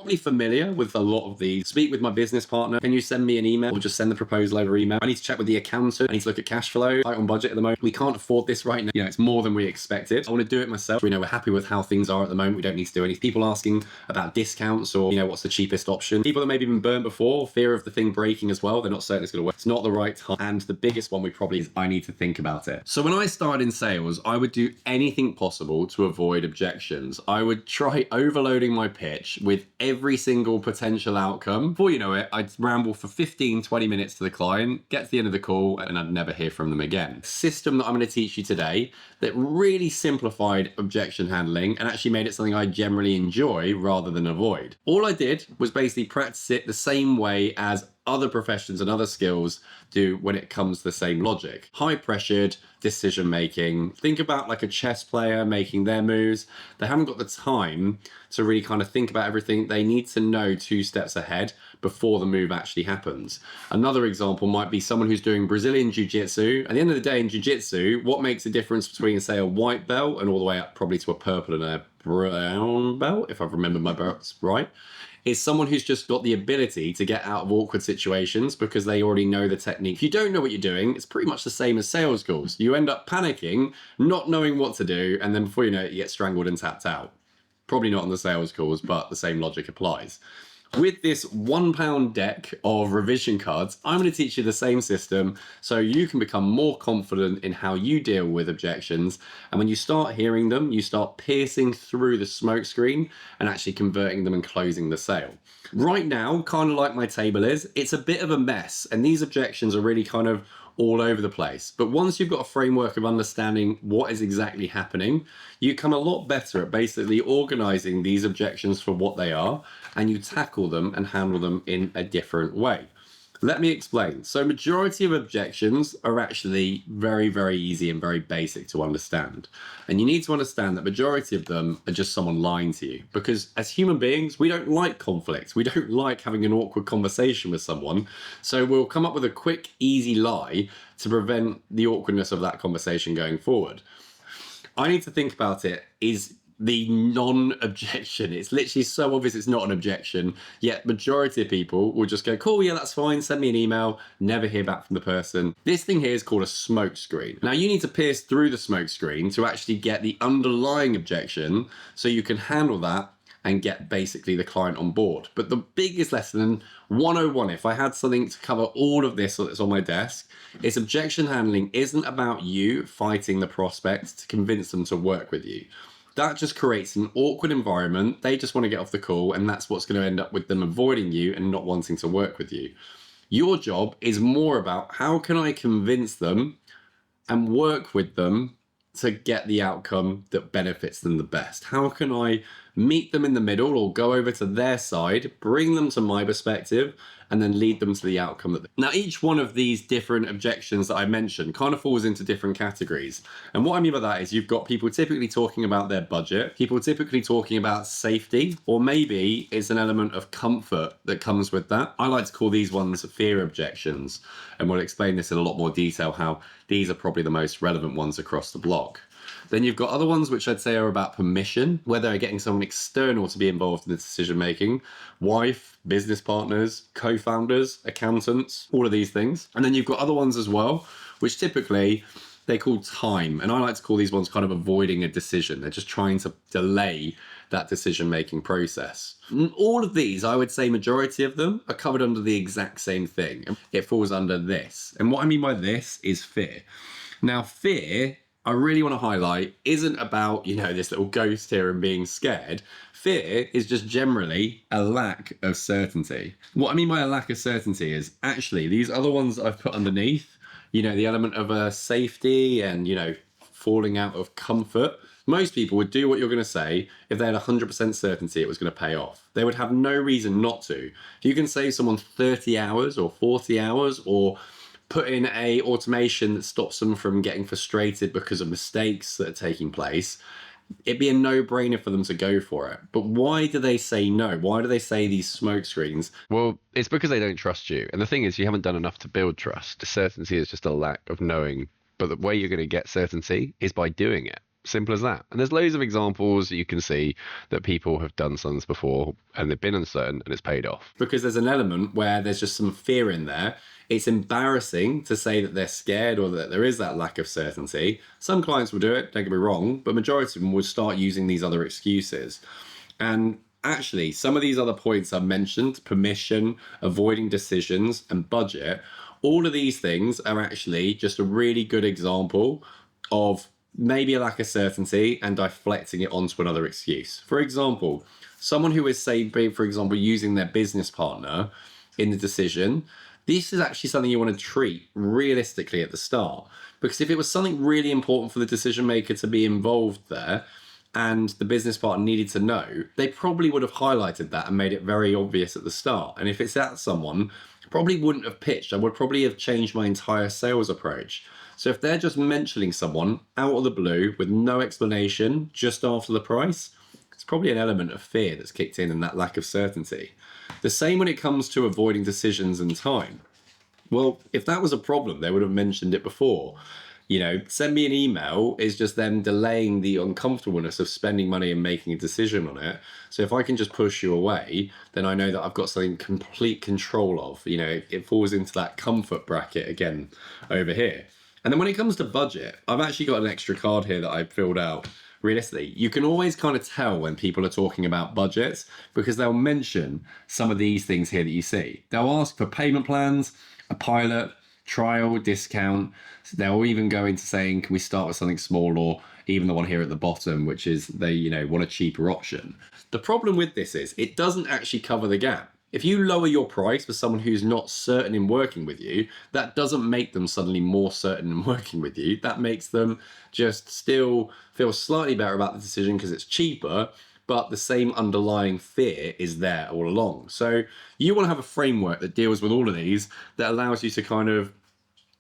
Probably familiar with a lot of these. Speak with my business partner. Can you send me an email or just send the proposal over email? I need to check with the accountant. I need to look at cash flow. Tight on budget at the moment. We can't afford this right now. It's more than we expected. I want to do it myself. We know we're happy with how things are at the moment. We don't need to do anything. People asking about discounts or, what's the cheapest option. People that maybe been burnt before, fear of the thing breaking as well. They're not certain it's going to work. It's not the right time. And the biggest one we probably is I need to think about it. So when I started in sales, I would do anything possible to avoid objections. I would try overloading my pitch with every single potential outcome. Before you know it, I'd ramble for 15, 20 minutes to the client, get to the end of the call, and I'd never hear from them again. System that I'm going to teach you today that really simplified objection handling and actually made it something I generally enjoy rather than avoid. All I did was basically practice it the same way as other professions and other skills do when it comes to the same logic. High pressured decision making. Think about like a chess player making their moves. They haven't got the time to really kind of think about everything. They need to know 2 steps ahead before the move actually happens. Another example might be someone who's doing Brazilian Jiu-Jitsu. At the end of the day in Jiu-Jitsu, what makes the difference between, say, a white belt and all the way up probably to a purple and a brown belt, if I remember my belts right, is someone who's just got the ability to get out of awkward situations because they already know the technique. If you don't know what you're doing, it's pretty much the same as sales calls. You end up panicking, not knowing what to do, and then before you know it, you get strangled and tapped out. Probably not on the sales calls, but the same logic applies. With this £1 deck of revision cards, I'm going to teach you the same system so you can become more confident in how you deal with objections. And when you start hearing them, you start piercing through the smoke screen and actually converting them and closing the sale. Right now, kind of like my table is, it's a bit of a mess. And these objections are really kind of all over the place. But once you've got a framework of understanding what is exactly happening, you become a lot better at basically organizing these objections for what they are, and you tackle them and handle them in a different way. Let me explain. So majority of objections are actually very, very easy and very basic to understand. And you need to understand that majority of them are just someone lying to you. Because as human beings, we don't like conflict. We don't like having an awkward conversation with someone. So we'll come up with a quick, easy lie to prevent the awkwardness of that conversation going forward. I need to think about it is the non-objection. It's literally so obvious it's not an objection, yet majority of people will just go, cool, yeah, that's fine, send me an email, never hear back from the person. This thing here is called a smoke screen. Now you need to pierce through the smoke screen to actually get the underlying objection so you can handle that and get basically the client on board. But the biggest lesson, 101, if I had something to cover all of this that's on my desk, is objection handling isn't about you fighting the prospect to convince them to work with you. That just creates an awkward environment. They just want to get off the call, and that's what's going to end up with them avoiding you and not wanting to work with you. Your job is more about how can I convince them and work with them to get the outcome that benefits them the best? How can I meet them in the middle or go over to their side, bring them to my perspective, and then lead them to the outcome that now each one of these different objections that I mentioned kind of falls into different categories. And what I mean by that is you've got people typically talking about their budget, people typically talking about safety, or maybe it's an element of comfort that comes with that. I like to call these ones fear objections, and we'll explain this in a lot more detail how these are probably the most relevant ones across the block. Then you've got other ones which I'd say are about permission, where they're getting someone external to be involved in the decision making. Wife, business partners, co-founders, accountants, all of these things. And then you've got other ones as well, which typically they call time. And I like to call these ones kind of avoiding a decision. They're just trying to delay that decision making process. And all of these, I would say majority of them are covered under the exact same thing. It falls under this. And what I mean by this is fear. Now, fear, I really want to highlight, isn't about, this little ghost here and being scared. Fear is just generally a lack of certainty. What I mean by a lack of certainty is actually these other ones I've put underneath, the element of safety and, falling out of comfort. Most people would do what you're going to say if they had 100% certainty it was going to pay off. They would have no reason not to. If you can save someone 30 hours or 40 hours or put in a automation that stops them from getting frustrated because of mistakes that are taking place, it'd be a no-brainer for them to go for it. But why do they say no? Why do they say these smoke screens? Well, it's because they don't trust you. And the thing is, you haven't done enough to build trust. Certainty is just a lack of knowing. But the way you're going to get certainty is by doing it. Simple as that. And there's loads of examples that you can see that people have done something before and they've been uncertain and it's paid off. Because there's an element where there's just some fear in there. It's embarrassing to say that they're scared or that there is that lack of certainty. Some clients will do it, don't get me wrong, but majority of them would start using these other excuses. And actually, some of these other points I've mentioned, permission, avoiding decisions, and budget, all of these things are actually just a really good example of maybe a lack of certainty and deflecting it onto another excuse. For example, someone who is, say, for example, using their business partner in the decision, this is actually something you want to treat realistically at the start. Because if it was something really important for the decision maker to be involved there, and the business partner needed to know, they probably would have highlighted that and made it very obvious at the start. And if it's at someone, probably wouldn't have pitched. I would probably have changed my entire sales approach. So if they're just mentioning someone out of the blue with no explanation just after the price, it's probably an element of fear that's kicked in and that lack of certainty. The same when it comes to avoiding decisions and time. Well, if that was a problem, they would have mentioned it before. You know, send me an email is just them delaying the uncomfortableness of spending money and making a decision on it. So if I can just push you away, then I know that I've got something complete control of. You know, it falls into that comfort bracket again over here. And then when it comes to budget, I've actually got an extra card here that I filled out. Realistically, you can always kind of tell when people are talking about budgets because they'll mention some of these things here that you see. They'll ask for payment plans, a pilot, trial, discount. They'll even go into saying, can we start with something small, or even the one here at the bottom, which is they, you know, want a cheaper option. The problem with this is it doesn't actually cover the gap. If you lower your price for someone who's not certain in working with you, that doesn't make them suddenly more certain in working with you. That makes them just still feel slightly better about the decision because it's cheaper, but the same underlying fear is there all along. So you want to have a framework that deals with all of these, that allows you to kind of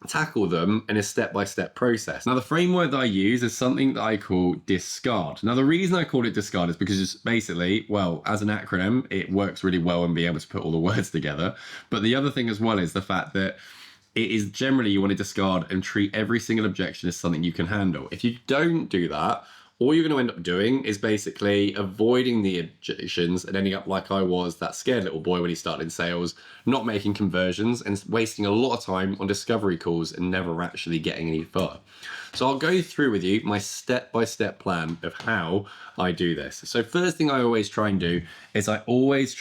tackle them in a step-by-step process. Now, the framework that I use is something that I call DISCARD. Now, the reason I call it DISCARD is because it's basically, well, as an acronym, it works really well and be able to put all the words together. But the other thing as well is the fact that it is generally you want to discard and treat every single objection as something you can handle. If you don't do that, all you're going to end up doing is basically avoiding the objections and ending up like I was, that scared little boy when he started in sales, not making conversions and wasting a lot of time on discovery calls and never actually getting any further. So I'll go through with you my step-by-step plan of how I do this. So first thing I always try and do is I always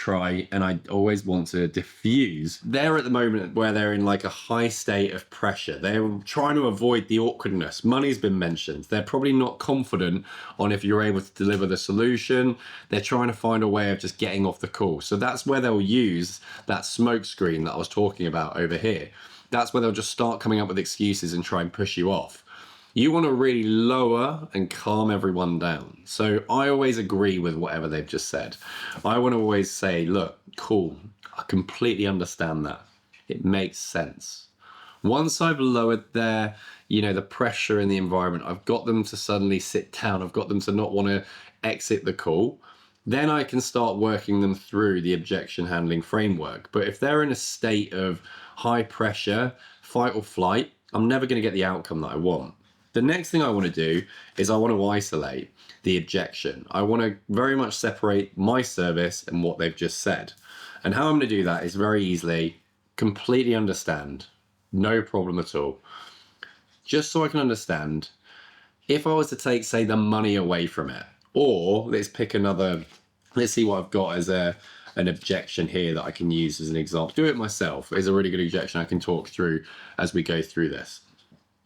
want to diffuse. They're at the moment where they're in like a high state of pressure. They're trying to avoid the awkwardness. Money's been mentioned. They're probably not confident on if you're able to deliver the solution. They're trying to find a way of just getting off the call. So that's where they'll use that smoke screen that I was talking about over here. That's where they'll just start coming up with excuses and try and push you off. You want to really lower and calm everyone down. So I always agree with whatever they've just said. I want to always say, look, cool, I completely understand that. It makes sense. Once I've lowered their, the pressure in the environment, I've got them to suddenly sit down, I've got them to not want to exit the call, then I can start working them through the objection handling framework. But if they're in a state of high pressure, fight or flight, I'm never going to get the outcome that I want. The next thing I want to do is I want to isolate the objection. I want to very much separate my service and what they've just said. And how I'm going to do that is very easily, completely understand, no problem at all. Just so I can understand, if I was to take, say, the money away from it, or let's see what I've got as an objection here that I can use as an example. Do it myself is a really good objection I can talk through as we go through this.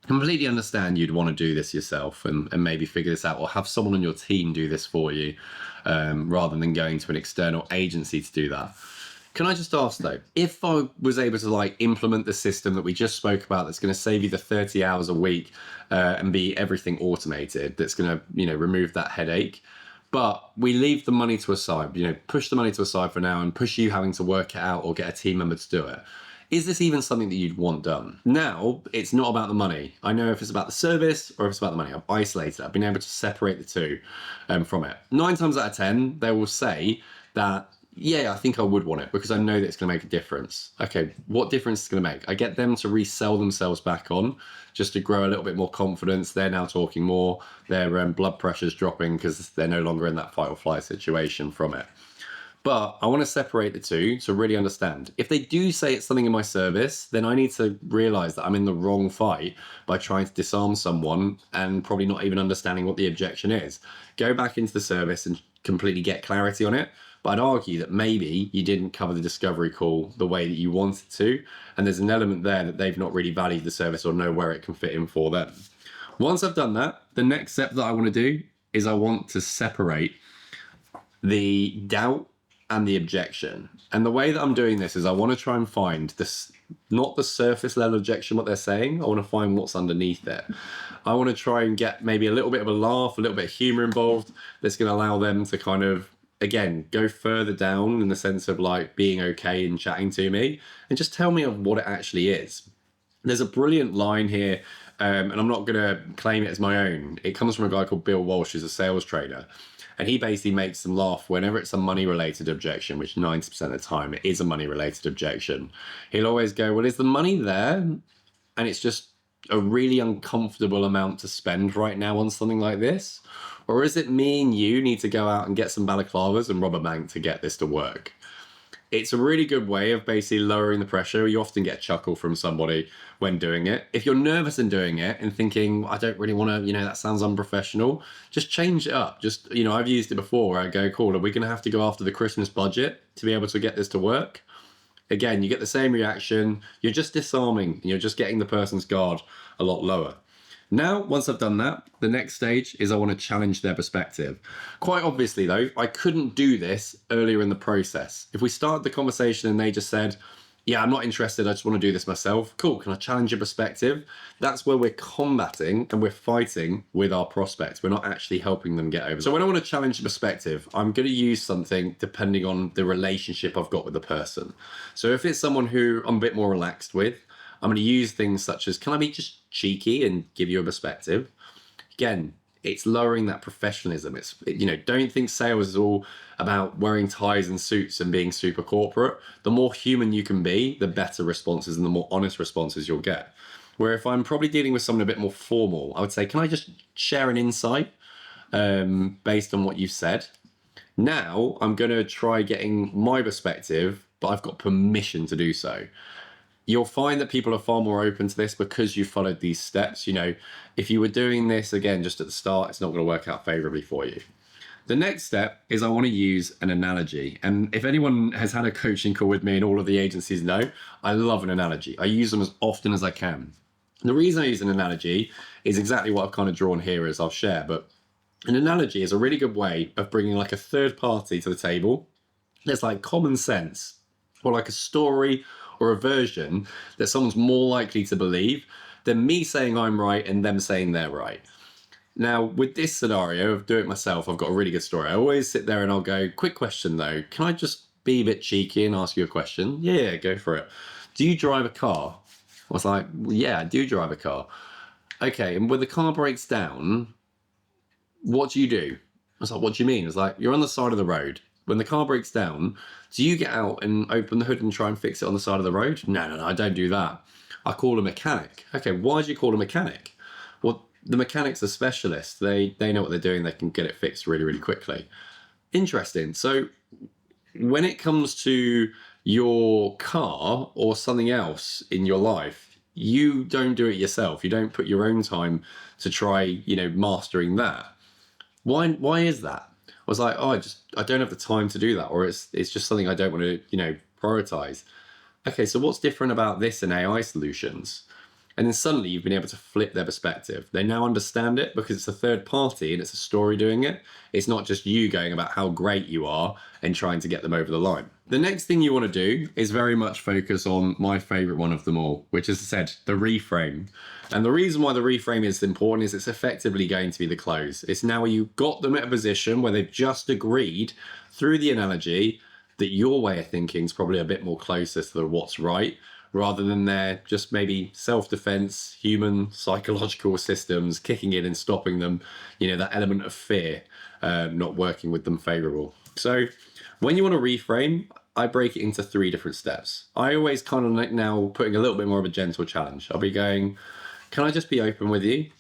Completely understand you'd want to do this yourself and maybe figure this out, or have someone on your team do this for you rather than going to an external agency to do that. Can I just ask though, if I was able to implement the system that we just spoke about that's going to save you the 30 hours a week and be everything automated, that's going to remove that headache, but we leave the money to a side, push the money to a side for now and push you having to work it out or get a team member to do it. Is this even something that you'd want done? Now, it's not about the money. I know if it's about the service or if it's about the money. I've isolated it. I've been able to separate the two from it. 9 times out of 10, they will say that yeah, I think I would want it because I know that it's going to make a difference. Okay, what difference is it going to make? I get them to resell themselves back on just to grow a little bit more confidence. They're now talking more. Their blood pressure's dropping because they're no longer in that fight or flight situation from it. But I want to separate the two to really understand. If they do say it's something in my service, then I need to realize that I'm in the wrong fight by trying to disarm someone and probably not even understanding what the objection is. Go back into the service and completely get clarity on it. But I'd argue that maybe you didn't cover the discovery call the way that you wanted to. And there's an element there that they've not really valued the service or know where it can fit in for them. Once I've done that, the next step that I want to do is I want to separate the doubt and the objection. And the way that I'm doing this is I want to try and find this, not the surface level objection, what they're saying. I want to find what's underneath it. I want to try and get maybe a little bit of a laugh, a little bit of humor involved that's going to allow them to kind of, again, go further down in the sense of like being okay and chatting to me and just tell me of what it actually is. There's a brilliant line here, and I'm not going to claim it as my own. It comes from a guy called Bill Walsh, who's a sales trader. And he basically makes them laugh whenever it's a money-related objection, which 90% of the time it is a money-related objection. He'll always go, well, is the money there? And it's just a really uncomfortable amount to spend right now on something like this? Or is it me and you need to go out and get some balaclavas and rob a bank to get this to work? It's a really good way of basically lowering the pressure. You often get a chuckle from somebody when doing it. If you're nervous in doing it and thinking, I don't really want to, that sounds unprofessional, just change it up. Just, I've used it before where I go, cool, are we going to have to go after the Christmas budget to be able to get this to work? Again, you get the same reaction. You're just disarming. You're just getting the person's guard a lot lower. Now, once I've done that, the next stage is I want to challenge their perspective. Quite obviously, though, I couldn't do this earlier in the process. If we started the conversation and they just said, yeah, I'm not interested, I just want to do this myself. Cool, can I challenge your perspective? That's where we're combating and we're fighting with our prospects. We're not actually helping them get over. So when I want to challenge the perspective, I'm going to use something depending on the relationship I've got with the person. So if it's someone who I'm a bit more relaxed with, I'm going to use things such as, can I be just cheeky and give you a perspective? Again, it's lowering that professionalism. Don't think sales is all about wearing ties and suits and being super corporate. The more human you can be, the better responses and the more honest responses you'll get. Where if I'm probably dealing with someone a bit more formal, I would say, can I just share an insight based on what you've said? Now I'm going to try getting my perspective, but I've got permission to do so. You'll find that people are far more open to this because you followed these steps. If you were doing this again just at the start, it's not going to work out favorably for you. The next step is I want to use an analogy. And if anyone has had a coaching call with me, and all of the agencies know, I love an analogy. I use them as often as I can. The reason I use an analogy is exactly what I've kind of drawn here as I'll share. But an analogy is a really good way of bringing like a third party to the table. There's like common sense or like a story or a version that someone's more likely to believe than me saying I'm right and them saying they're right. Now, with this scenario of do it myself, I've got a really good story. I always sit there and I'll go, quick question though, can I just be a bit cheeky and ask you a question? Yeah, go for it. Do you drive a car? I was like, yeah, I do drive a car. Okay, and when the car breaks down, what do you do? I was like, what do you mean? I was like, you're on the side of the road. When the car breaks down, do you get out and open the hood and try and fix it on the side of the road? No, I don't do that. I call a mechanic. Okay, why do you call a mechanic? Well, the mechanics are specialists. They know what they're doing. They can get it fixed really, really quickly. Interesting. So when it comes to your car or something else in your life, you don't do it yourself. You don't put your own time to try, mastering that. Why is that? I was like, I don't have the time to do that, or it's just something I don't want to, prioritize. Okay, so what's different about this and AI solutions? And then suddenly you've been able to flip their perspective. They now understand it because it's a third party and it's a story doing it. It's not just you going about how great you are and trying to get them over the line. The next thing you want to do is very much focus on my favorite one of them all, which is, as I said, the reframe. And the reason why the reframe is important is it's effectively going to be the close. It's now where you got them at a position where they've just agreed through the analogy that your way of thinking is probably a bit more closer to what's right, rather than their just maybe self-defense, human psychological systems kicking in and stopping them, that element of fear not working with them favorable. So When you want to reframe, I break it into 3 different steps. I always kind of like now putting a little bit more of a gentle challenge. I'll be going, can I just be open with you?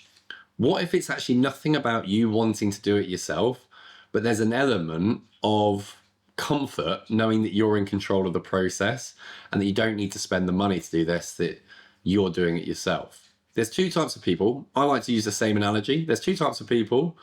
What if it's actually nothing about you wanting to do it yourself, but there's an element of comfort knowing that you're in control of the process and that you don't need to spend the money to do this, that you're doing it yourself. There's 2 types of people. I like to use the same analogy. There's 2 types of people.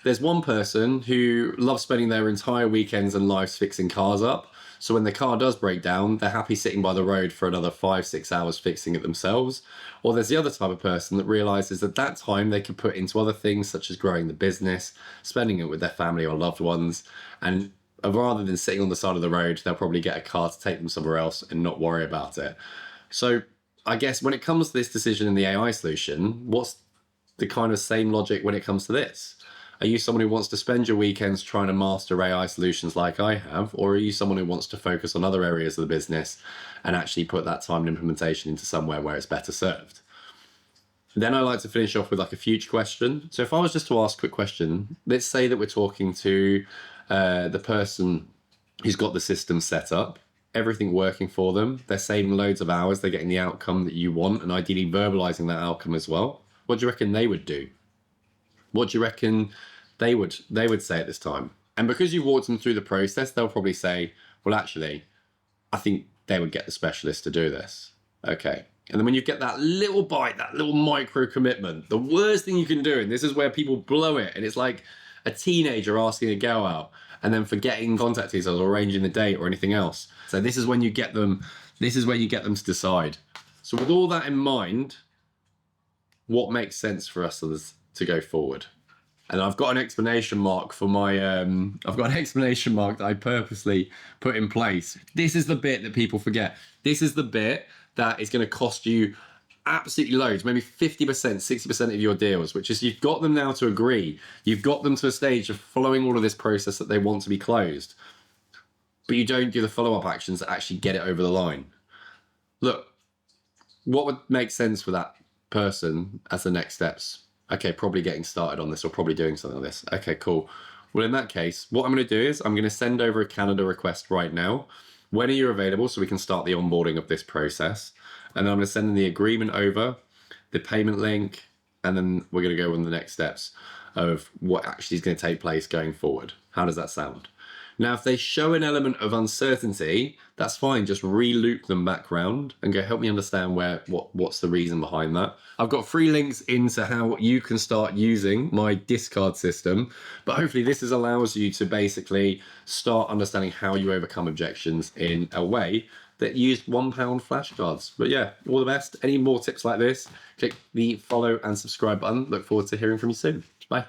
There's one person who loves spending their entire weekends and lives fixing cars up. So when the car does break down, they're happy sitting by the road for another 5-6 hours fixing it themselves. Or there's the other type of person that realizes that that time they could put into other things such as growing the business, spending it with their family or loved ones. And rather than sitting on the side of the road, they'll probably get a car to take them somewhere else and not worry about it. So I guess when it comes to this decision in the AI solution, what's the kind of same logic when it comes to this? Are you someone who wants to spend your weekends trying to master AI solutions like I have? Or are you someone who wants to focus on other areas of the business and actually put that time and implementation into somewhere where it's better served? Then I like to finish off with like a future question. So if I was just to ask a quick question, let's say that we're talking to the person who's got the system set up, everything working for them, they're saving loads of hours, they're getting the outcome that you want, and ideally verbalizing that outcome as well. What do you reckon they would do? What do you reckon they would say at this time? And because you walked them through the process, they'll probably say, well, actually, I think they would get the specialist to do this. Okay. And then when you get that little bite, that little micro commitment, the worst thing you can do, and this is where people blow it, and it's like a teenager asking a girl out and then forgetting contact details or arranging the date or anything else. So this is when you get them, this is where you get them to decide. So with all that in mind, what makes sense for us to go forward? And I've got an explanation mark for my, I've got an explanation mark that I purposely put in place. This is the bit that people forget. This is the bit that is going to cost you absolutely loads, maybe 50%, 60% of your deals, which is you've got them now to agree. You've got them to a stage of following all of this process that they want to be closed, but you don't do the follow-up actions that actually get it over the line. Look, what would make sense for that person as the next steps? Okay, probably getting started on this or probably doing something on this. Okay, cool. Well, in that case, what I'm going to do is I'm going to send over a calendar request right now. When are you available so we can start the onboarding of this process? And then I'm going to send the agreement over, the payment link, and then we're going to go on the next steps of what actually is going to take place going forward. How does that sound? Now, if they show an element of uncertainty, that's fine. Just re-loop them back round and go, help me understand what's the reason behind that. I've got 3 links into how you can start using my discard system, but hopefully this allows you to basically start understanding how you overcome objections in a way that used £1 flashcards. But yeah, all the best. Any more tips like this, click the follow and subscribe button. Look forward to hearing from you soon. Bye.